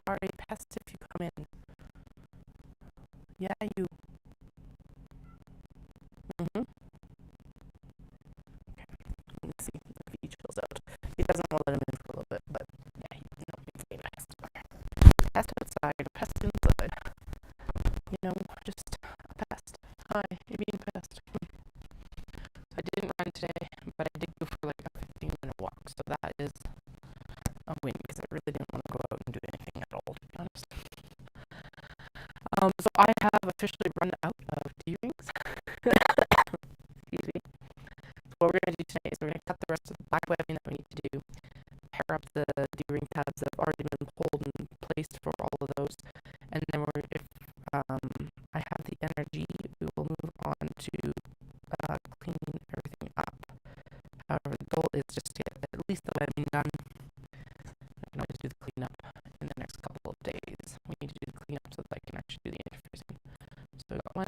are a pest if you come in. Yeah, you. Mm-hmm. Let's see if he chills out. He doesn't want to let him in for a little bit, but yeah, he's a pest. Pest outside, a pest inside. Just a pest. Hi, you being a pest. So I didn't run today, but I did go for like a 15-minute walk, so that is a win because I really didn't want to go out and do anything at all, to be honest. So I have officially run out of D-rings. Excuse me. So what we're going to do today is we're going to cut the rest of the black webbing that we need to do, pair up the D-ring tabs that have already been pulled and placed for all of those, and then if I have the energy, we will move on to clean everything up. However, the goal is just to get at least the webbing done. I can always do the cleanup in the next couple of days. We need to do the cleanup so that I can actually do the interfacing. So we got 1,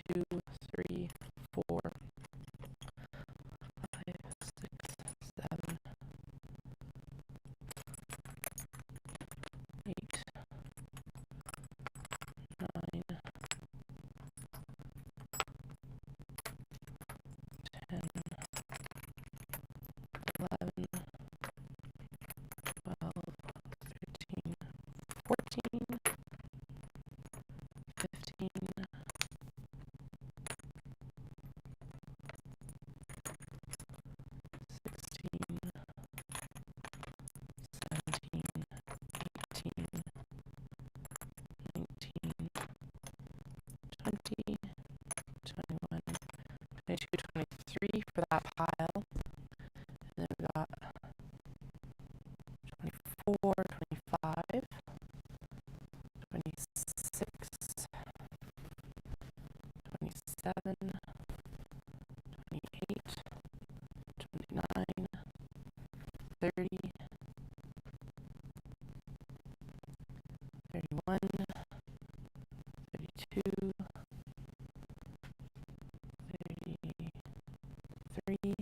2, 3, 4, 5, 6, 7, 8, 9, 10, 11, 12, 13, 14, 15, 16, 17, 18, 19, 20, 21, 22, 23 for that pile. And then we got 24, 25, 26, 27, 28, 29, 30, 31, 32, 33,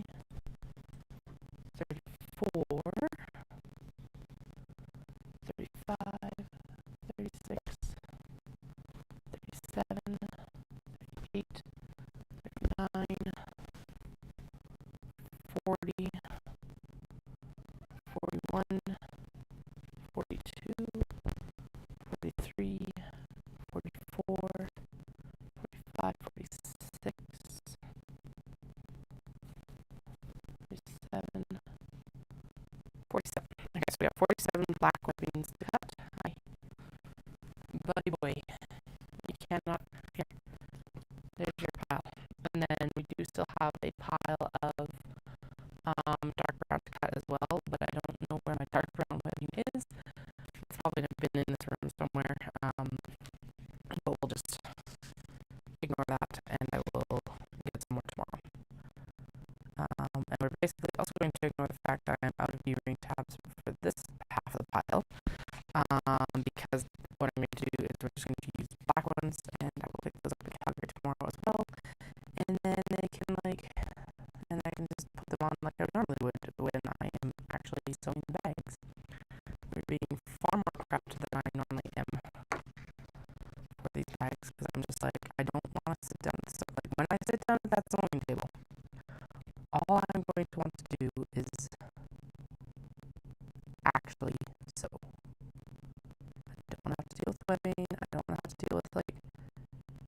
34, 35, 36, 37, 38, 39, 40, 41, 42, 43, 44, 45, 46, 47, 47. Okay, so we have 47 black webbings to cut. Hi. Buddy boy. You cannot. Here. There's your pile. And then we do still have a pile of dark brown to cut as well, but I don't know where my dark brown webbing is. It's probably been in this room somewhere. But we'll just ignore that, and I will get some more tomorrow. And we're basically also going to ignore the fact that I'm out of D-ring tabs for this half of the pile, because what I'm going to do is we're just going to use black ones, and I will pick those up in Calgary tomorrow as well, and then and I can just put them on like I normally would when I am actually sewing the bags. We're being far more prepped than I normally am for these bags, because I'm just like, I don't want to sit down and stuff. Like, when I sit down at that sewing table, all I'm going to want to do is actually sew. I don't want to have to deal with webbing. I don't want to have to deal with like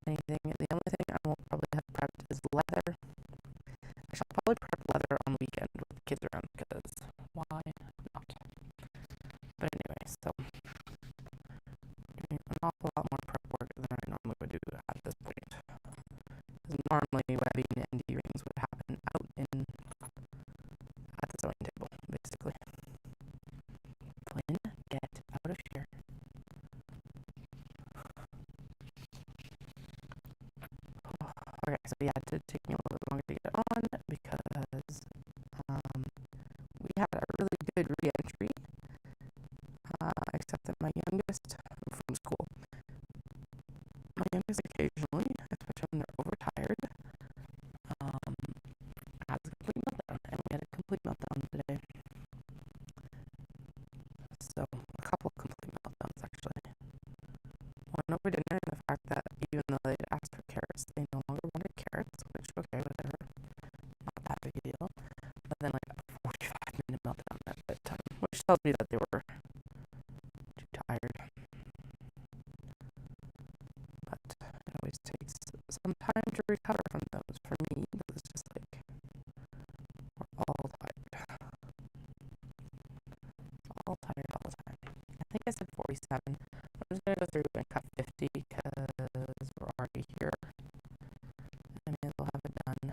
anything. The only thing I won't probably have prepped is leather. I shall probably prep leather on the weekend with the kids around, because why not? But anyway, so doing an awful lot more prep work than I normally would do at this point. Because normally webbing and D-rings would happen out at the sewing table, basically. Flynn, get out of here. Okay, so yeah, it did take me a little bit longer to get it on because we had a really good re-entry, except that my youngest from school, occasionally, especially when they're overtired, has a complete meltdown, and we had a complete meltdown today. So, a couple of complete meltdowns, actually. tells me that they were too tired. But it always takes some time to recover from those. For me, it was just like, we're all tired. All tired all the time. I think I said 47. I'm just going to go through and cut 50 because we're already here. I may as well have it done.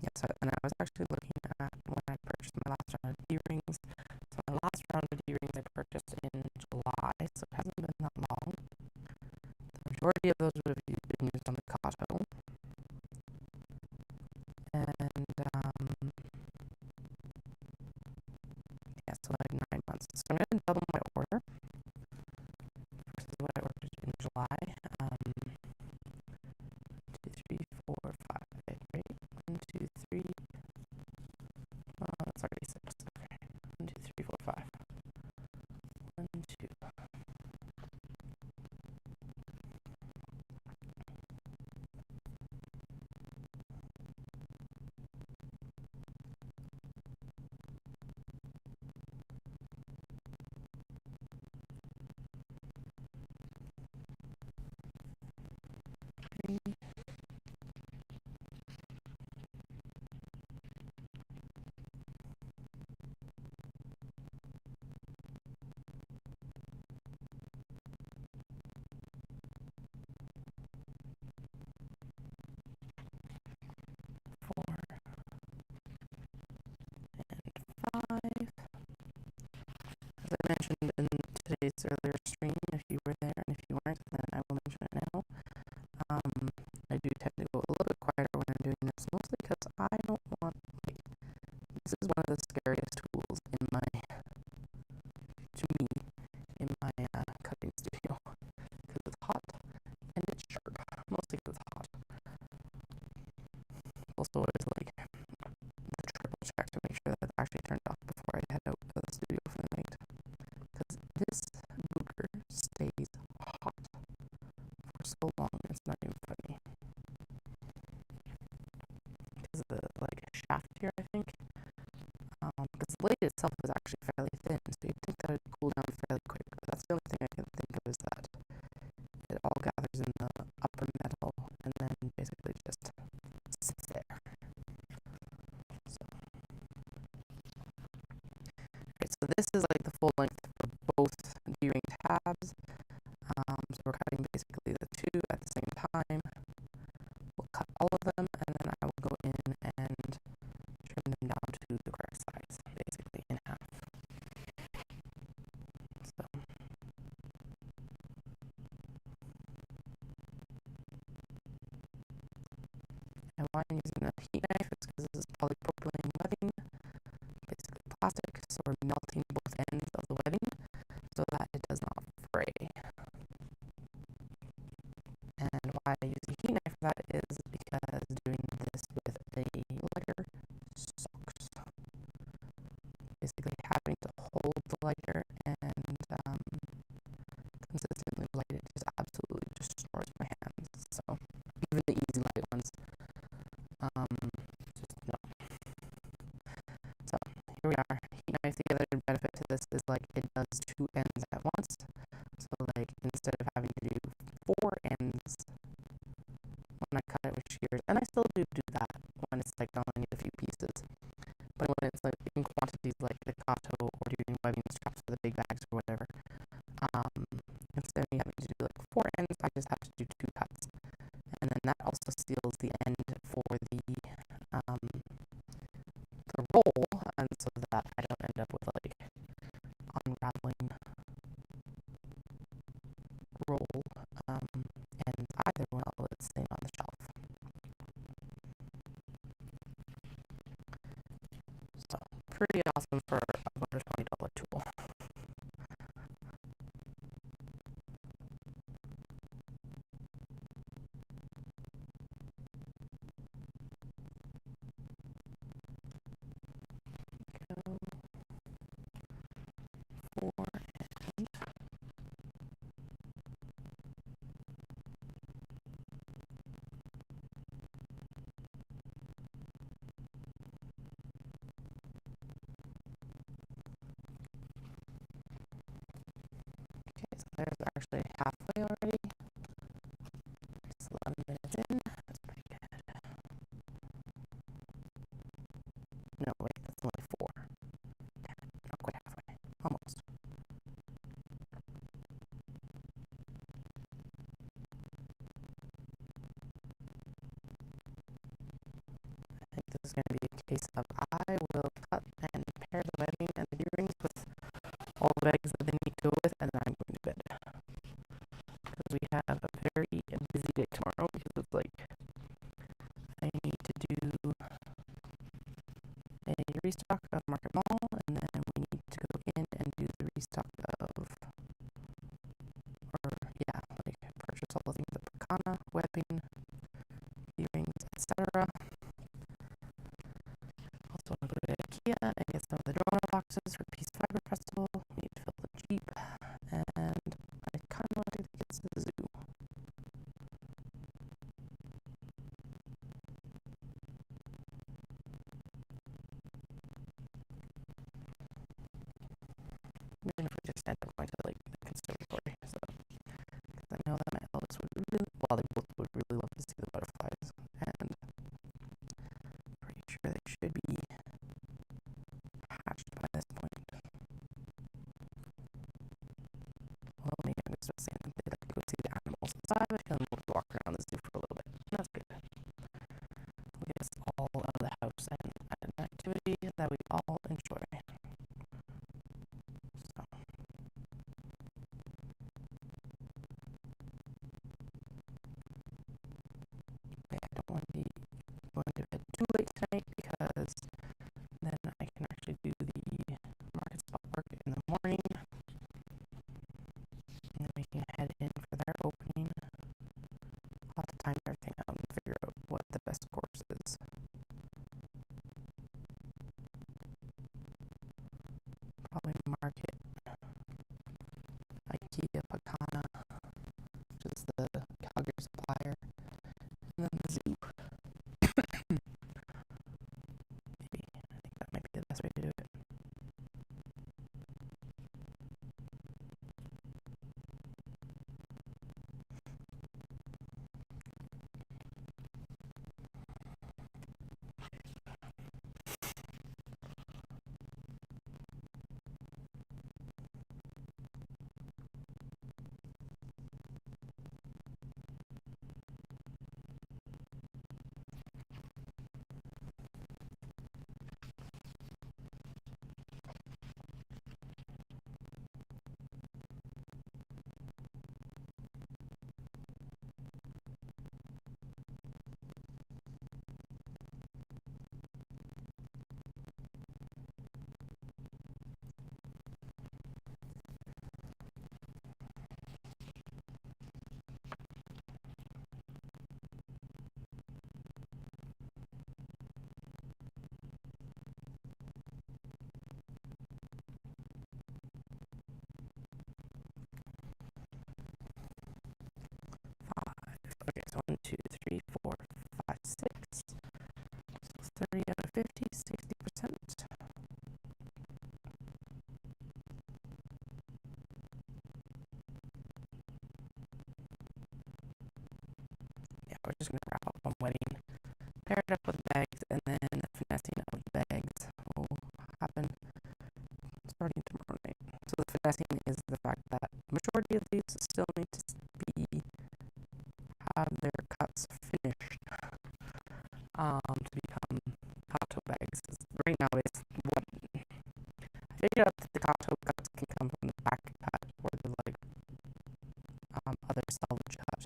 Yes, and I was actually looking at when I purchased my last round of D-rings. So my last round of D-rings I purchased in July, so it hasn't been that long. The majority of those would have been used on the Kato. And, yeah, so like 9 months. So I'm going to double my order versus what I ordered in July. 2, 3, 4, 5, right? 1, 2, 3. That's already 6. Okay. 1, 2, 3, 4, 5. 1, 2. As I mentioned in today's earlier stream, if you were there, and if you weren't, then I will mention it now. I do tend to go a little bit quieter when I'm doing this, mostly because I don't want, like, this is one of the scariest tools in my, to me, in my cutting studio, because it's hot and it's sharp, mostly because it's hot. Also, always like the triple check to make sure that it's actually turned off before I head out to the studio for the night. Because this booger stays hot for so long, it's not even funny. Because of the, like, shaft here, I think. Because the blade itself is actually fairly thin, so you'd think that it would cool down fairly quick. But that's the only thing I can think of, is that it all gathers in the upper metal and then basically just sits there. So, right, so this is like the full length for both D-ring tabs. So we're cutting basically the two at the same time. We'll cut all of them, and then I will go in and trim them down to the correct size, basically in half. So, and why I'm using a heat knife is because this is polypropylene webbing, basically plastic, so we're melting both ends of the webbing so that it does not fray. And why I use a heat knife for that is because doing this with a lighter sucks. Basically having to hold the lighter and consistently light it just absolutely destroys my hands. So even the easy light ones, just no. So here we are. Heat knife, the other benefit to this is like it does two ends at once. So like instead of having to do 4 ends when I cut it with shears, and I still do that when it's like I only need a few pieces. But when it's like in quantities like the Kato or doing webbing straps for the big bags or whatever, instead of me having to do like 4 ends, I just have to do 2 cuts. And then that also seals the end for the roll, and so that I don't end up with like unraveling roll ends either while it's staying on the shelf. So pretty awesome for about a $20 tool. almost. I think this is going to be a case of I will cut and pair the webbing and the earrings with all the bags that they need to go with, and then I'm going to bed. Because we have a very busy day tomorrow, because it's like I need to do a restock of Market Mall, and then we need to go in and do the restock of, purchase all the things like Kana, webbing, earrings, etc. Also want to go to IKEA and get some of the drone boxes for Peace Fibre Festival. We need to fill the Jeep, and I kind of want to take the kids to the zoo. Even if we just end up going to like the conservatory, so because I know that my eldest would really, well, they both would really love to see the butterflies, and pretty sure they should be hatched by this point. Well, maybe I'm just saying that they'd like to go see the animals inside, and then we'll walk around the zoo for a little bit. And that's good. We'll get us all out of the house and an activity that we all enjoy. So. Okay, I don't want to be going to bed too late tonight, because then I can actually do the market spot work in the morning, and then we can head in for their opening. I'll have to time everything out and figure out what the best course is. Probably market, IKEA, Pakana, which is the Calgary supplier, and then the zoo. Maybe. I think that might be the best way to do it. Okay, so 1, 2, 3, 4, 5, 6. So 30 out of 50, 60%. Yeah, we're just going to wrap up on wedding, pair it up with bags, and then the finessing of the bags will happen starting tomorrow night. So the finessing is the fact that the majority of these still need to have their cuts finished to become Kato bags. Right now, it's what I figured out that the Kato cuts can come from the back cut, or the other salvage cut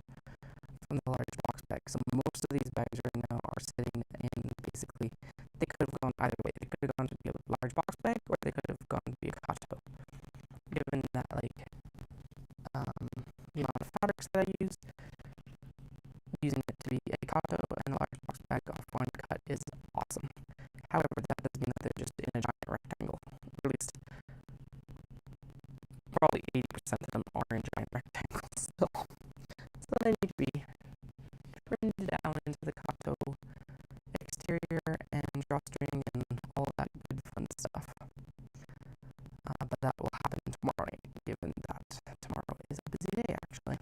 from the large box bag. So most of these bags right now are sitting in, basically, they could have gone either way. They could have gone to be a large box bag, or they could have gone to be a Kato. Given that, like, the amount of fabrics that I used, using it to be a Kato and a large box bag off one cut is awesome. However, that doesn't mean that they're just in a giant rectangle. At least, probably 80% of them are in giant rectangles still. So they need to be trimmed down into the Kato exterior and drawstring and all that good fun stuff. But that will happen tomorrow night, given that tomorrow is a busy day, actually.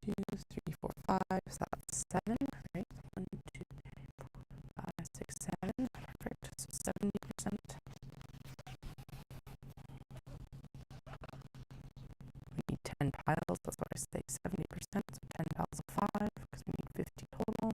1, 2, 3, 4, 5, so that's 7, right? 1, 2, 3, 4, 5, 6, 7, perfect, so 70%. 10 piles, that's why I say 70%, so 10 piles of 5, because we need 50 total.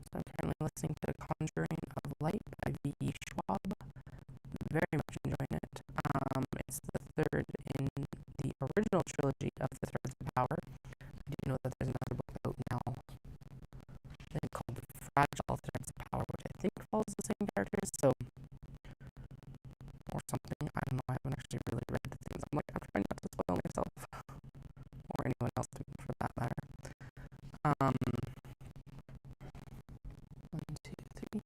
So I'm currently listening to Conjuring of Light by V.E. Schwab. Very much enjoying it. It's the third in the original trilogy of the Threads of Power. I do know that there's another book out now, I think called Fragile Threads of Power, which I think follows the same characters, so or something. I don't know. I haven't actually really read the things. I'm trying not to spoil myself or anyone else for that matter. 1, 2, 3.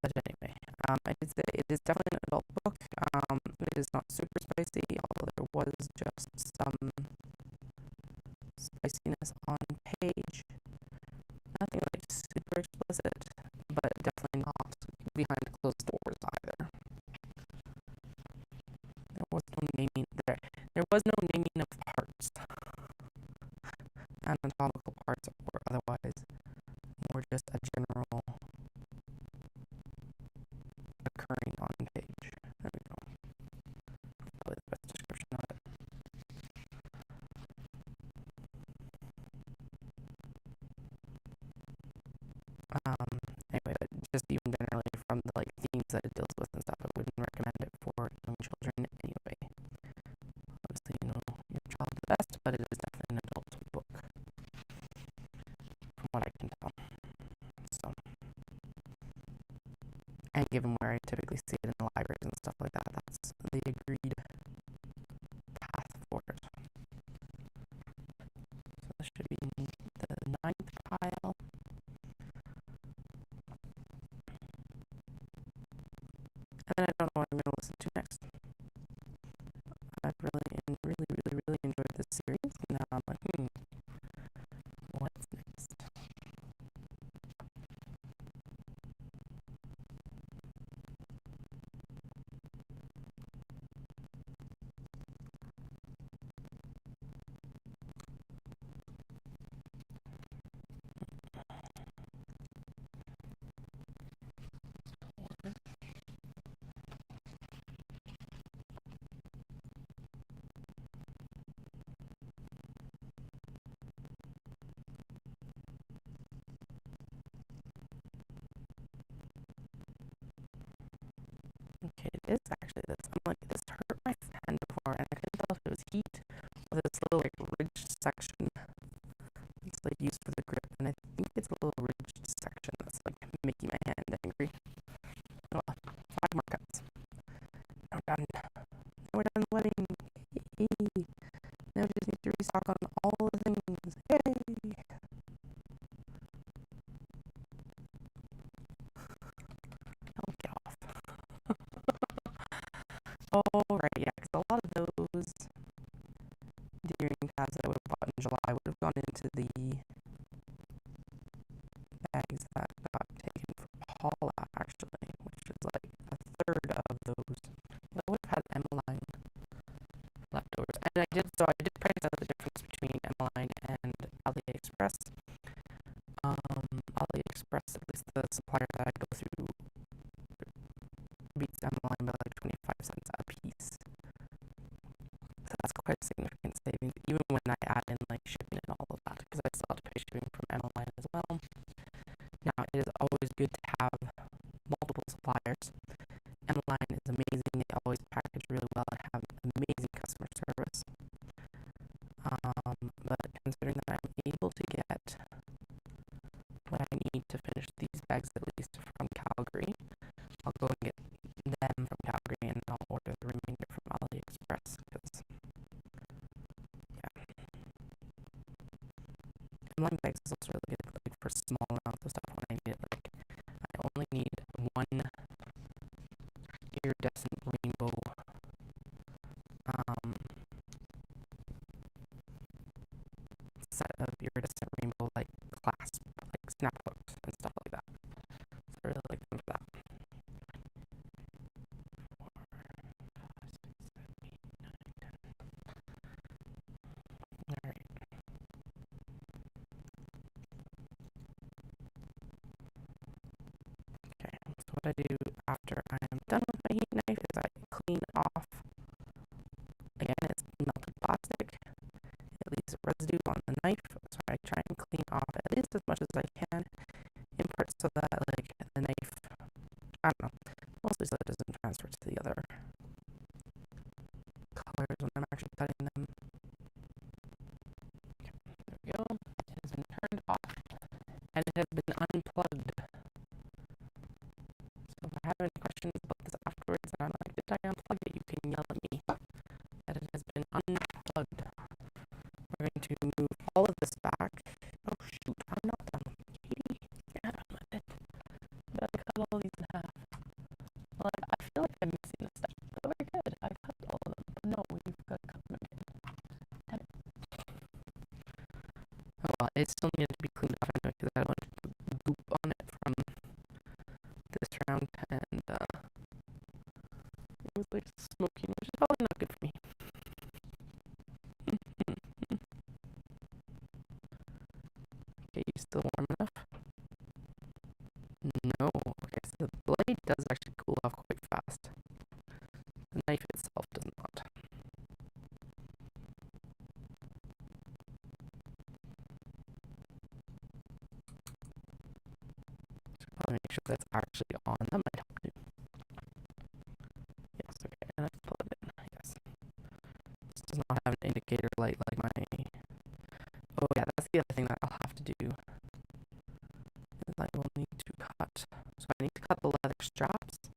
But anyway, I did say it is definitely an adult book. It is not super spicy, although there was just some spiciness on page. Nothing like super explicit, but definitely not behind closed doors either. There was no naming there. There was no naming of parts, anatomical parts or otherwise, or just a general occurring on page. There we go. Probably the best description of it. Anyway, just even generally from the themes that it deals with and stuff, I wouldn't recommend it for young children anyway. Obviously, you know your child the best, but it is definitely an adult book, from what I can tell. So, and given where I typically see it in the libraries and stuff like that, that's the agreed path for it. So this should be the 9th pile. And then I don't know what I'm going to listen to next. I've really enjoyed this series. And now I'm like, what's next? Okay, it is actually this. I'm like, this hurt my hand before, and I couldn't tell if it was heat or this little ridged section. It's used for the grip, and I think it's a little ridged section that's making my hand angry. Oh, 5 more cuts. Now we're done. Now we're done wedding. Yay. Now we just need to restock on all the things. Yay! Oh, get off. Oh, right, yeah, because a lot of those deering tabs that I would have bought in July would have gone into the bags that got taken for Paula, actually, which is a third of those. I would have had Emmeline leftovers. And I did price out the difference between Emmeline and AliExpress. AliExpress, at least the supplier that I go through, beats Emmeline by 25 cents a piece. So that's quite a significant savings, even when I add in shipping and all of that, because I still have to pay shipping from Emmeline as well. Now, it is always good to have multiple suppliers. Emmeline is amazing. They always package really well and have amazing customer service. But considering that I'm able to get what I need to finish these bags at least from Calgary, I'll go and get them from Calgary and I'll order the remainder from AliExpress because, yeah. Emmeline bags is also really good for small amounts of stuff when I need it. I only need one iridescent rainbow set of iridescent rainbow clasp snap hooks and stuff like that. So I really like them for that. 4, 5, 6, 7, 8. what I do after I am done with my heat knife is I clean off. Again, it's melted plastic. It leaves residue on the knife, so I try and clean off at least as much as I can in parts so that like the knife, I don't know, mostly so it doesn't transfer to the other colors when I'm actually cutting them. Okay, there we go. It has been turned off and it has been unplugged. So if I have any questions about this afterwards and I'm like, did I unplug it? You can yell at me that it has been unplugged. We're going to move all of this back. Oh shoot, I'm not done. Katie, you're not done with it. You gotta cut all these in half. Like, I feel like I'm missing a step. But we're good. I cut all of them. But no, we've got to cut them again. Damn it. Oh well, it still needed to be cleaned off anyway because I don't want to put goop on it from this round. And it was like smoking, which is probably not good for me. Okay, you still warm enough? No. Okay, so the blade does actually cool off quite fast. The knife itself does not. Should probably make sure that's actually on. That might help too. Yes, okay, and I've plugged it in, yes. This does not have an indicator light like my... Oh yeah, that's the other thing that I'll have to do. Is I will need to cut. So I need to cut the leather straps.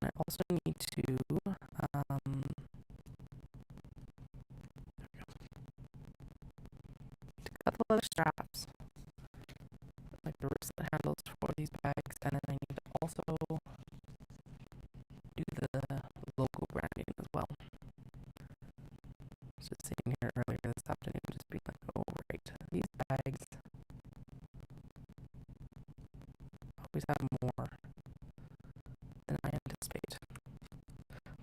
And I also need to... cut the leather straps. Like the wristlet handles for these bags. And then I need to also do the logo branding as well. Just sitting here earlier this afternoon, just being like, oh right, these bags always have more than I anticipate.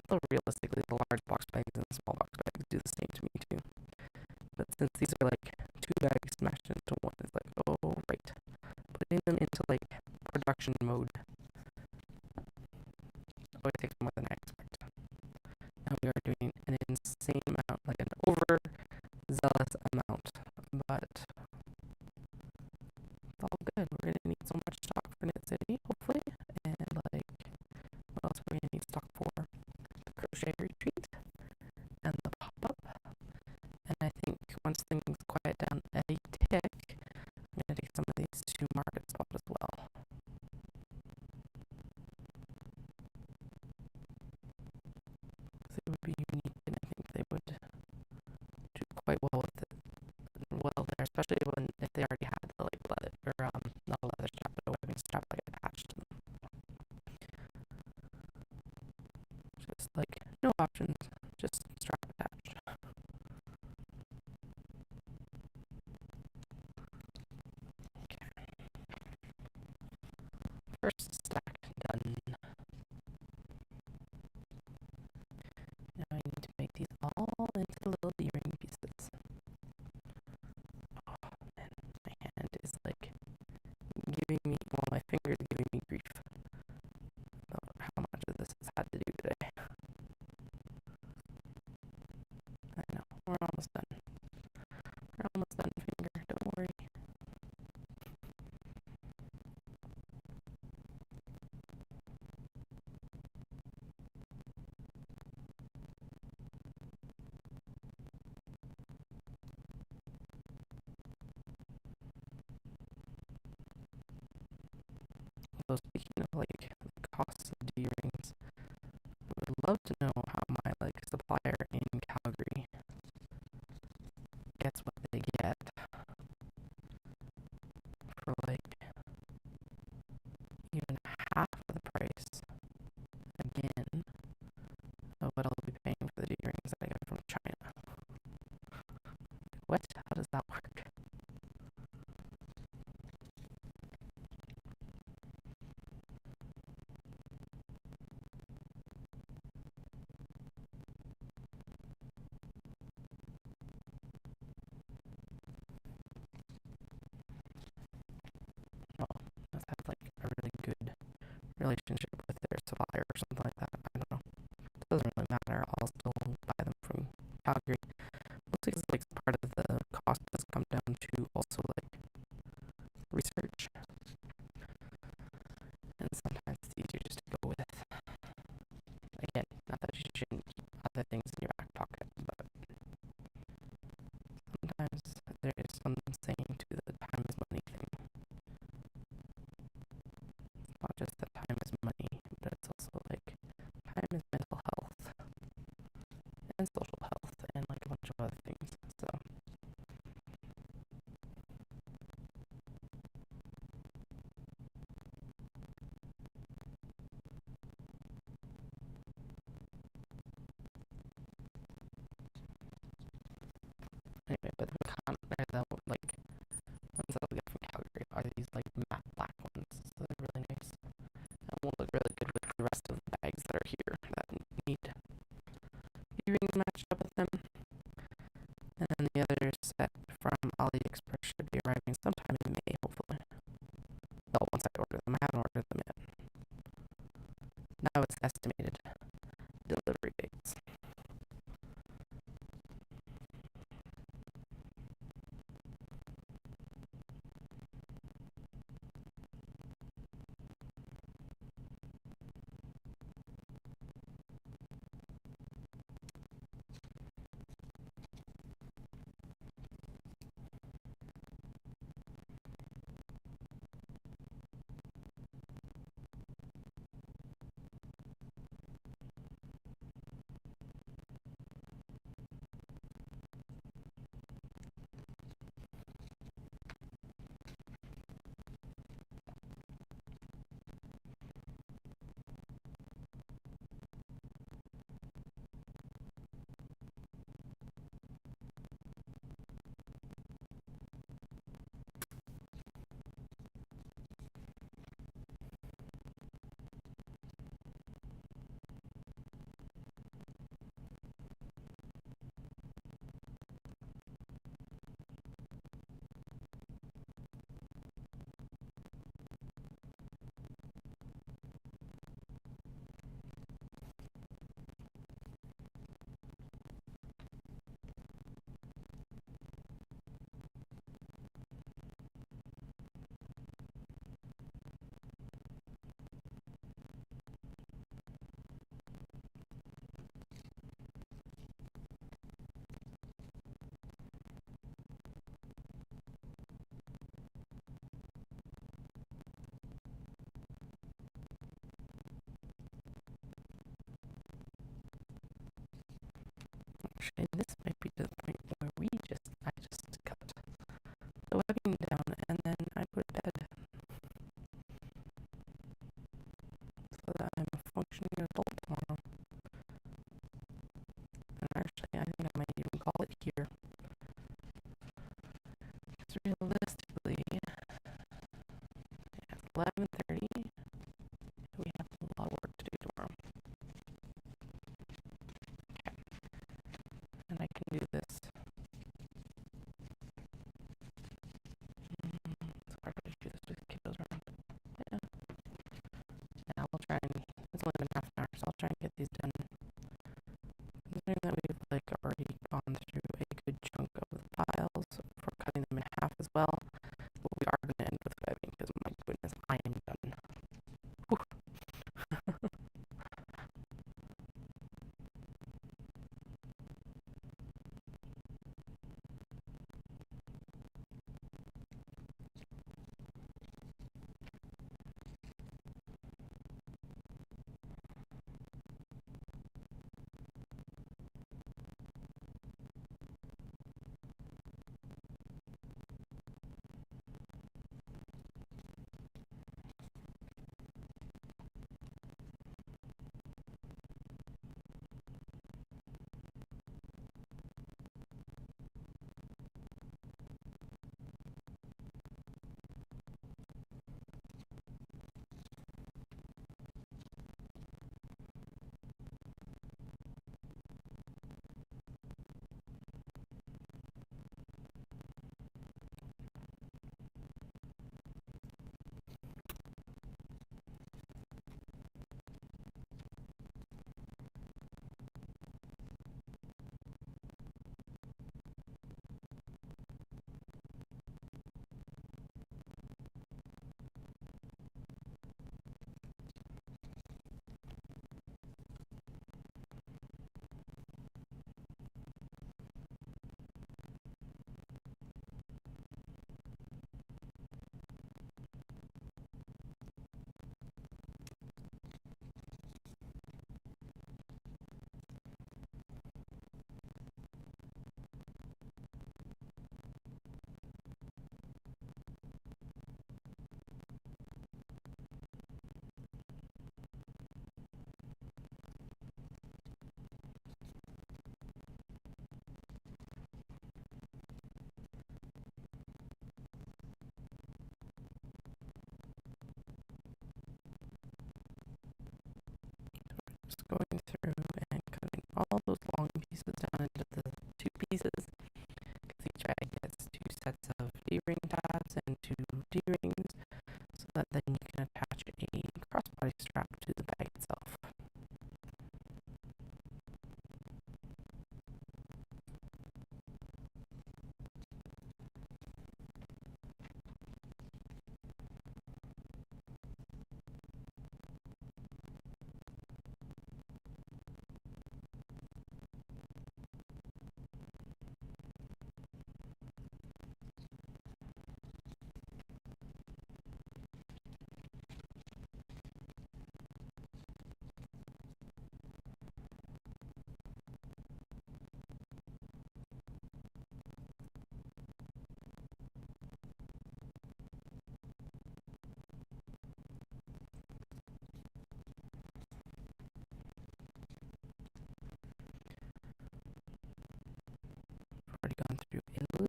Although realistically, the large box bags and the small box bags do the same to me too. But since these are like two bags smashed into one, it's like, oh right, putting them into like production mode always takes more than I expect. Now we are doing an insane amount, like an overzealous amount, but it's all good. We're gonna need so much stock for Knit City, hopefully, and like, what else are we gonna need stock for? The crochet retreat and the pop-up. And I think once things quiet down a tick, I'm gonna take some of these to Market Spot as well. It would be unique, and I think they would do quite well with it. Well, there, especially if they already had the like leather or not a leather strap, but a webbing strap like attached to them. Just like no options, just strap attached. Okay. First stack done. Now I need to make these all into the little D-ring pieces. Oh man, my hand is like giving me, well, my fingers giving me grief about how much of this has had to do today. I know, we're almost done. We're almost done, finger, don't worry. So speaking of like the costs of D-rings, I would love to know how my like supplier in Calgary gets what they get for like even half of the price again of what I'll be paying for the D-rings that I get from China. What? How does that work? relationship with their supplier or something like that. I don't know. It doesn't really matter. I'll still buy them from Calgary. Mostly because like part of the cost does come down to also like research, and sometimes it's easier just to go with. Again, not that you shouldn't keep other things in your back pocket, but sometimes there is some saying to the time is money thing. It's not just that time is money, but it's also like time is mental health and social health and like a bunch of other things. So anyway, but the like ones that I'll get from Calgary are these like matte black ones. So they're really nice. And will look really good with the rest of the bags that are here that need earrings matched up with them. And then the other set from AliExpress should be arriving sometime in May, hopefully. Well, once I order them. I haven't ordered them yet. Now it's estimated delivery dates. Actually, this might be to the point where I just cut the webbing down and then I put it to bed so that I'm a functioning adult tomorrow. And actually, I think I might even call it here. Because realistically, it's 11:30. We have a lot of work to do tomorrow. Okay. And I can do this. It's hard to do this with kiddos around. Yeah. Yeah, I'll try and, it's only been half an hour, so I'll try and get these done. Considering that we've like already gone through a good chunk of the files for cutting them in half as well.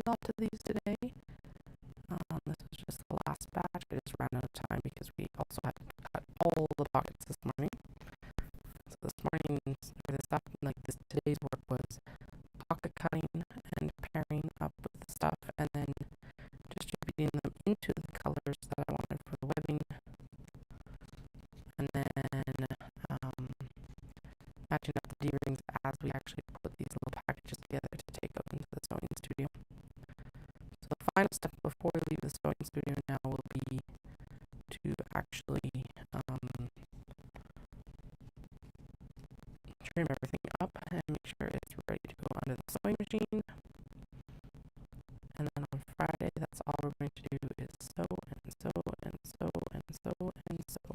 lot of these today. This was just the last batch. I just ran out of time because we also had to cut all the pockets this morning. So this morning's, or this stuff, like this today's work was pocket cutting and pairing up with the stuff, and then distributing them into the colors that I wanted for the webbing, and then matching up the D-rings as we actually put these little packages together to take out into the sewing studio. So the final step before we leave the sewing studio now will be to actually trim everything up and make sure it's ready to go under the sewing machine. And then on Friday, that's all we're going to do is sew and sew and sew and sew and sew.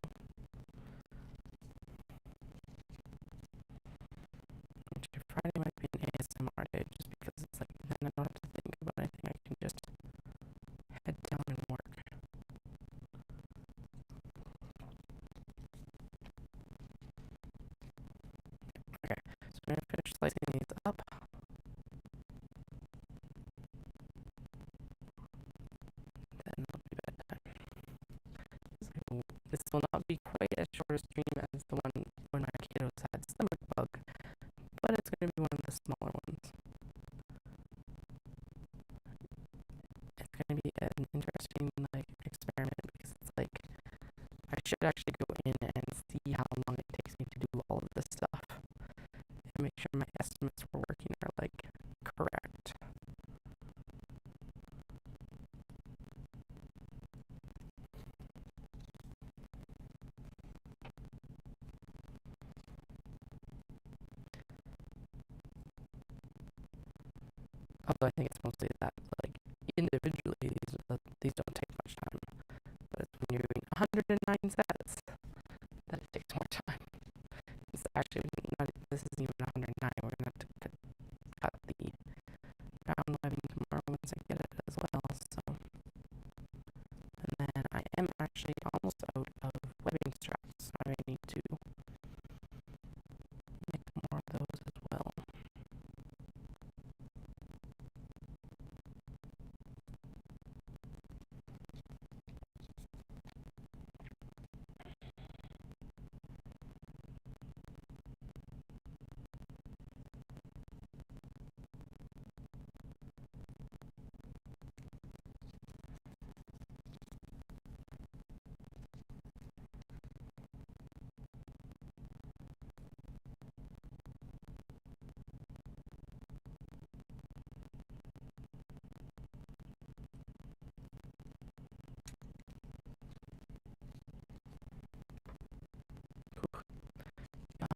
Actually, Friday might be an ASMR day just because it's like then I don't have to think about anything. I can just head down and work. Okay, so I'm going to finish slicing these up. Then it'll be bedtime. So this will not be quite as short a stream as the one when my kiddos had stomach bug, but it's going to be one of the smaller ones. It's going to be an interesting experiment because it's like I should actually go in and see how long it takes me to do all of this stuff and make sure my estimates for working are correct. Although I think it's mostly that individually these don't take much time, but it's when you're doing 109 sets that it takes more time. It's actually not. This isn't even 109. We're gonna have to cut the round webbing tomorrow once I get it as well. So, and then I am actually almost out of webbing straps, so I need to make more of those as well.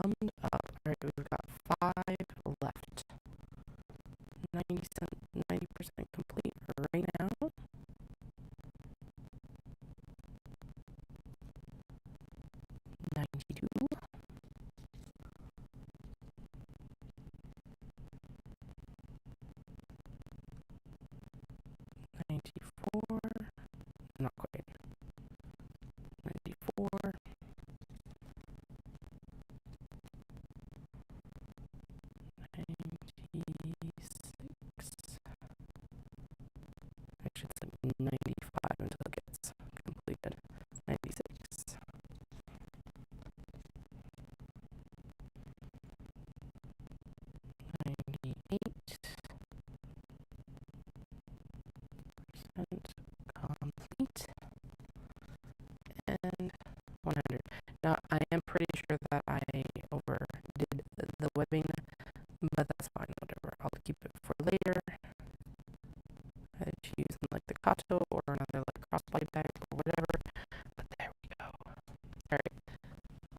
Summed up. Alright, we've got 5 left. 90% complete right now. 92. 94. Not quite. 94. 96. Actually, it's 95 until it gets completed. 96. 98% complete. And 100. Now, I am pretty sure that I overdid the webbing, but that's fine, whatever. I'll keep it for later. I had to use the Kato or another crossbody bag or whatever. But there we go. Alright.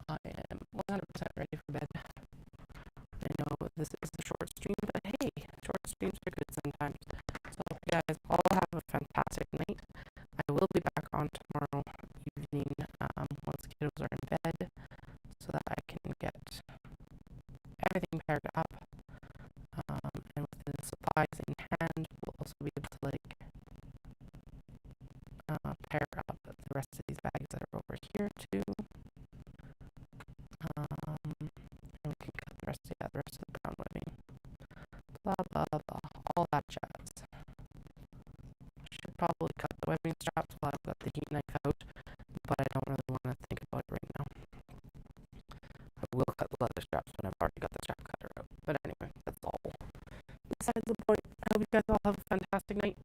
I am 100% ready for bed. I know this is a short stream, but hey, short streams are good sometimes. So, guys, all have a fantastic night. I will be back on tomorrow evening once kiddos are in bed so that I can get everything paired up. And with the supplies in hand, we'll also be able to pair up the rest of these bags that are over here too. And we can cut the rest of the brown webbing. Blah, blah, blah. All that jazz. probably cut the webbing straps while I've got the heat knife out, but I don't really want to think about it right now. I will cut the leather straps when I've already got the strap cutter out. But anyway, that's all besides the point. I hope you guys all have a fantastic night.